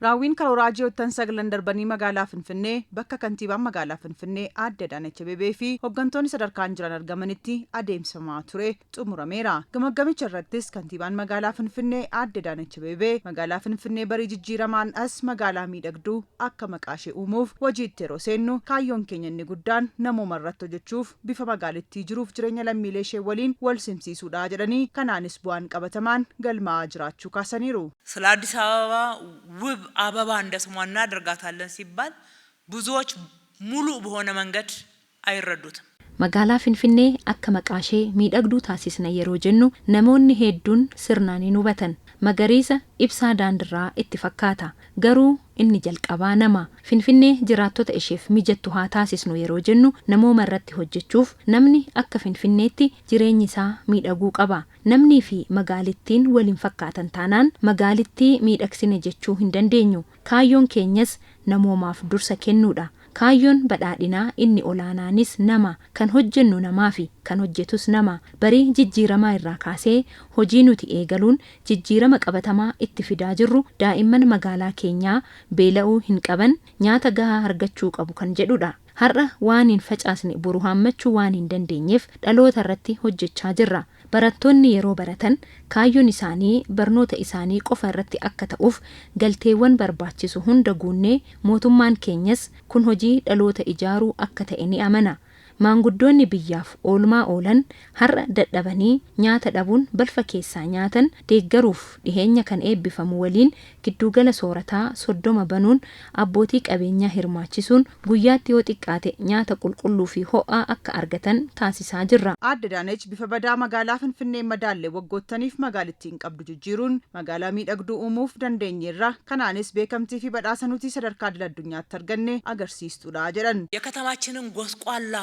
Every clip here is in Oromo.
Raawwiin karooraa ji'oottan sagalan darbanii magaalaa Finfinnee bakka kantiibaan magaalaa Finfinnee Aadde Adaanech Abeebee fi hooggantoonni sadarkaan jiran argamanitti adeemsifamaa ture xumurameera. Gamaggamicha irrattis kantiibaan magaalaa Finfinnee Aadde Adaanech Abeebee magaalaa Finfinnee barii jijjiiramaan as magaalaa miidhagduu akka maqaa ishee uumuuf hojiitti yeroo seennu kaayyoon keenya inni guddaan namooma irratti hojjechuuf bifa magaalittii jiruuf jireenya lammiilee ishee waliin wal simsiisuudha jedhanii kanaanis bu'aan qabatamaan galmaa'aa jiraachuu kaasaniiru. ስለ አዲስ አበባ ውብ አበባ እንደስሟ እናደርጋታለን ሲባል ብዙዎች ሙሉ በሆነ መንገድ አይረዱትም። magaalaa Finfinnee akka maqaa ishee miidhagduu taasisna yeroo jennu namoonni hedduun sirnaan hin hubatan. Magariisa ibsaa daandirraa itti fakkaata. Garuu inni jalqabaa nama. Finfinnee jiraattota isheef mijattu haa taasisnu yeroo jennu namooma irratti hojjechuuf namni akka Finfinneetti jireenyi isaa miidhaguu qaba. Namnii fi magaalittiin waliin fakkaatan taanaan magaalittii miidhagsine jechuu hin dandeenyu. Kaayyoon keenyas namoomaaf dursa kennuudha. Kaayyoon badhaadhinaa inni olaanaanis nama, kan hojjennu namaa fi kan hojjetus nama. Barii jijjiiramaa irraa kaasee hojii nuti eegaluun jijjiirama qabatamaa itti fidaa jirru daa'imman magaalaa keenyaa beela'uu hin qaban nyaata gahaa argachuu qabu kan jedhudha. Har'a waan hin facaasne boru haammachuu waan hin dandeenyeef dhaloota irratti hojjechaa jirra. Barattoonni yeroo baratan kaayyoon isaanii barnoota isaanii qofa irratti akka ta'uuf galteewwan barbaachisu hunda guunnee mootummaan keenyas kun hojii dhaloota ijaaruu akka ta'e ni amana. Maanguddoonni biyyaaf oolmaa oolan har'a dadhabanii nyaata dhabuun balfa keessaa nyaatan deeggaruuf dhiheenya kan eebbifamu waliin giddugala soorataa 30 banuun abbootii qabeenyaa hirmaachisuun guyyaatti yoo xiqqaate nyaata qulqulluu fi ho'aa akka argatan taasisaa jirra. Aadde Adaanech bifa badaa magaalaa Finfinnee madaallee waggoottaniif magaalittiin qabdu jijjiiruun magaalaa miidhagduu uumuuf dandeenyeerra. Kanaanis beekamtii fi badhaasa nuti sadarkaa addunyaatti arganne agarsiistuudha jedhan. የከተማችንን ጎስቋላ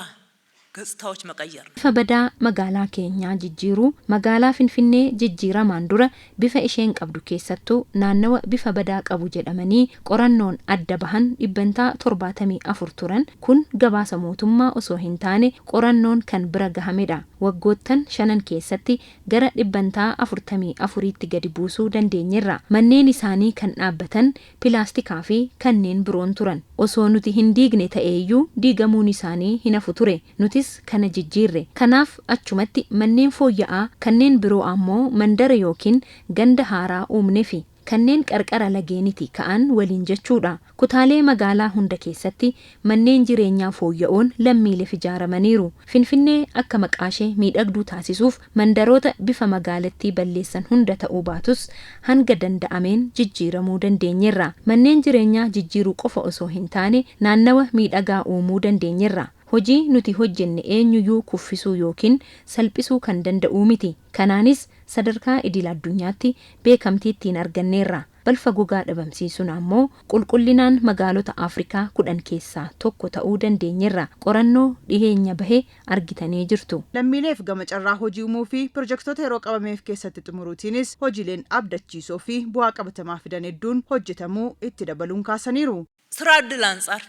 ገጽታዎች መቀየር ነው። bifa badaa magaalaa keenyaa jijjiiruu magaalaa Finfinnee jijjiiramaan dura bifa isheen qabdu keessattuu naannawa bifa badaa qabu jedhamanii qorannoon adda bahan 74 turan kun gabaasa mootummaa osoo hin taane qorannoon kan bira gahamedha. Waggoottan 5 keessatti gara 44tti gadi buusuu dandeenyeerra. Manneen isaanii kan dhaabbatan pilaastikaa fi kanneen biroon turan. Osoo nuti hin diigne ta'eeyyuu diigamuun isaanii hin hafu ture. Nutis kana jijjiirre. Kanaaf achumatti manneen fooyya'aa kanneen biroo ammoo mandara yookiin ganda haaraa uumneefi kanneen qarqara lageenitti ka'an waliin jechuudha. Kutaalee magaalaa hunda keessatti manneen jireenyaa fooyya'oon lammiileef ijaaramaniiru. Finfinnee akka maqaashee miidhagduu taasisuuf mandaroota bifa magaalattii balleessan hunda ta'uu baatus hanga danda'ameen jijjiiramuu dandeenyeerra. Manneen jireenyaa jijjiiruu qofa osoo hin taane naannawa miidhagaa uumuu dandeenyeerra. Hojii nuti hojjenne eenyuyyuu kuffisuu yookiin salphisuu kan danda'u miti. Kanaanis sadarkaa idil addunyaatti beekamtii ittiin arganneerra. Balfa gogaa dhabamsiisuun ammoo qulqullinaan magaalota Afrikaa 10 keessaa tokko ta'uu dandeenyeerra. Qorannoo dhiheenya bahe argitanii jirtu. Lammiileef gama carraa hojii uumuu fi pirojektoota yeroo qabameef keessatti xumuruutiinis hojiileen abdachiisoo fi bu'aa qabatamaa fidan hedduun hojjetamuu itti dabaluun kaasaniiru. ስራ ዕድል አንጻር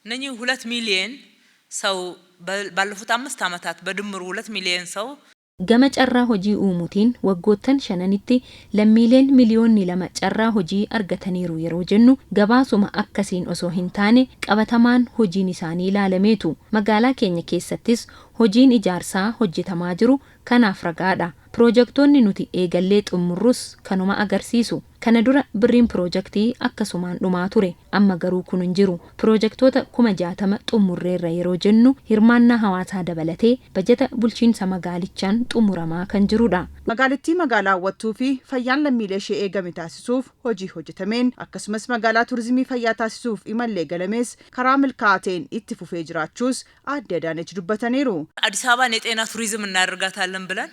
እነኚህ 2 ሚሊዮን ሰው ባለፉት 5 ዓመታት በድምሩ 2 ሚሊዮን ሰው gama carraa hojii uumuutiin waggoottan 5tti lammiileen miliyoonni 2 carraa hojii argataniiru yeroo jennu gabaasuma akkasiin osoo hin taane qabatamaan hojiin isaanii ilaalameetu. Magaalaa keenya keessattis hojiin ijaarsaa hojjetamaa jiru kanaaf ragaadha. Pirojektoonni nuti eegallee xumurrus kanuma agarsiisu. Kana dura birriin pirojektii akkasumaan dhumaa ture. Amma garuu kun hin jiru. Pirojektoota 60 xumurreerra yeroo jennu hirmaannaa hawaasaa dabalatee bajeta bulchiinsa magaalichaan xumuramaa kan jirudha. Magaalittii magaalaa hawwattuu fi fayyaan lammiilee ishee eegame taasisuuf hojii hojjetameen akkasumas magaalaa turizimii fayyaa taasisuuf imallee galamees karaa milkaa'ateen itti fufee jiraachuus Aadde Adaanech dubbataniiru. አዲስ አበባን የጤና ቱሪዝም እናደርጋታለን ብለን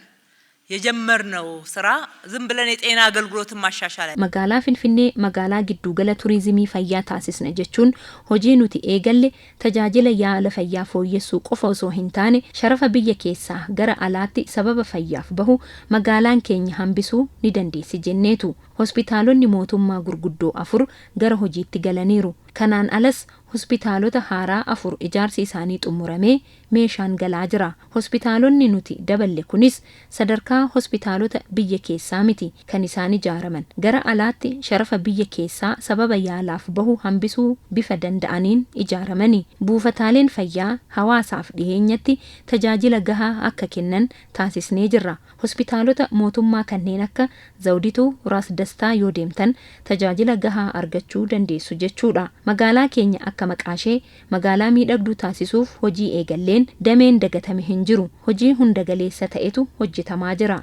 የጀመርነው ስራ ዝም ብለን የጤና አገልግሎትን ማሻሻል magaalaa Finfinnee magaalaa giddugala turizimii fayyaa taasisna jechuun hojii nuti eegalle tajaajila yaala fayyaa fooyyessuu qofa osoo hin taane sharafa biyya keessaa gara alaatti sababa fayyaaf bahu magaalaan keenya hambisuu ni dandeessi jenneetu. Hospitaalonni mootummaa gurguddoo 4 gara hojiitti galaniiru. Kanaan alas hospitaalota haaraa 4 ijaarsi isaanii xumuramee meeshaan galaa jira. Hospitaalonni nuti daballe kunis sadarkaa hospitaalota biyya keessaa miti kan isaan ijaaraman. Gara alaatti sharafa biyya keessaa sababa yaalaaf bahu hambisuu bifa danda'aniin ijaaramani. Buufataaleen fayyaa hawaasaaf dhiheenyatti tajaajila gahaa akka kennan taasisnee jirra. Hospitaalota mootummaa kanneen akka Zawdituu, Raas Dastaa yoo deemtan tajaajila gahaa argachuu dandeessu jechuudha. Magaalaa keenya akka maqaashee magaalaa miidhagduu taasisuuf hojii eegalleen dameen dagatame hin jiru. Hojii hunda galeessa ta'etu hojjetamaa jira.